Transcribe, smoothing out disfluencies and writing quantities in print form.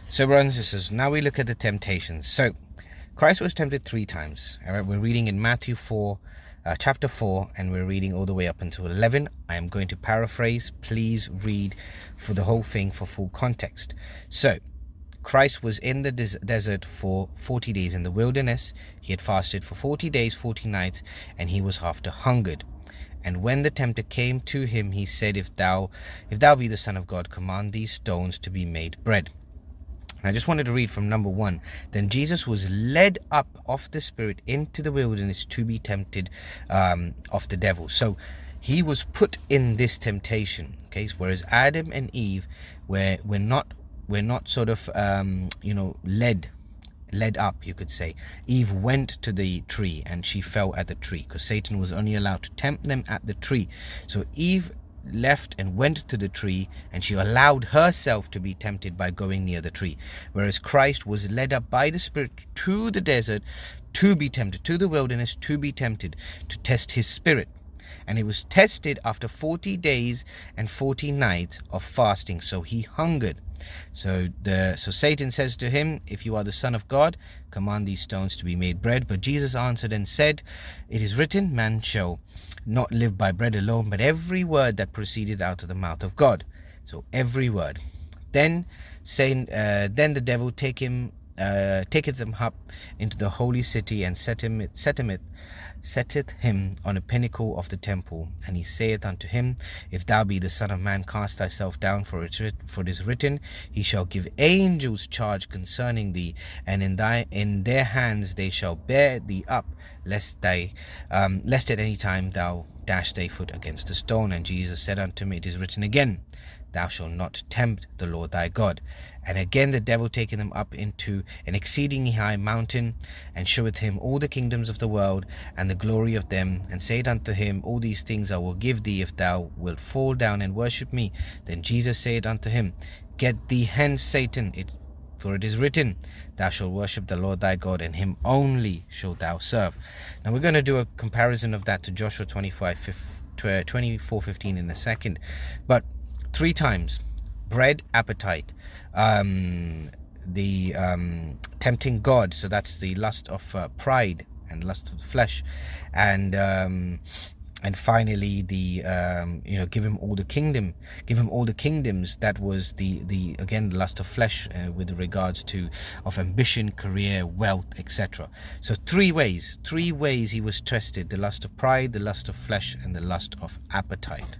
So, brothers and sisters, now we look at the temptations. So, Christ was tempted 3 times. All right, we're reading in Matthew 4, chapter 4, and we're reading all the way up until 11. I am going to paraphrase. Please read for the whole thing for full context. So, Christ was in the desert for 40 days in the wilderness. He had fasted for 40 days, 40 nights, and he was after hungered. And when the tempter came to him, he said, If thou be the Son of God, command these stones to be made bread. I just wanted to read from number 1. Then Jesus was led up of the Spirit into the wilderness to be tempted of the devil. So he was put in this temptation. Okay, whereas Adam and Eve we're not sort of led up, you could say. Eve went to the tree and she fell at the tree because Satan was only allowed to tempt them at the tree. So Eve left and went to the tree, and she allowed herself to be tempted by going near the tree, whereas Christ was led up by the Spirit to the desert to be tempted, to the wilderness to be tempted, to test his spirit. And he was tested after 40 days and 40 nights of fasting, so he hungered. So Satan says to him, If you are the Son of God, command these stones to be made bread. But Jesus answered and said, It is written, man shall not live by bread alone, but every word that proceeded out of the mouth of God. So every word. Then the devil taketh him up into the holy city, and setteth him on a pinnacle of the temple, and he saith unto him, If thou be the Son of Man, cast thyself down, for it is written, He shall give angels charge concerning thee, and in their hands they shall bear thee up, lest at any time thou dash thy foot against a stone. And Jesus said unto him, It is written again, Thou shalt not tempt the Lord thy God. And again the devil taketh him up into an exceedingly high mountain, and sheweth him all the kingdoms of the world, and the glory of them, and saith unto him, All these things I will give thee, if thou wilt fall down and worship me. Then Jesus said unto him, Get thee hence, Satan, for it is written, Thou shalt worship the Lord thy God, and him only shalt thou serve. Now we're going to do a comparison of that to Joshua 24:15 in a second. But 3 times, bread, appetite, tempting God, so that's the lust of pride and lust of the flesh, and finally the give him all the kingdoms. That was the lust of flesh with regards to of ambition, career, wealth, etc. So 3 ways he was tested: the lust of pride, the lust of flesh, and the lust of appetite.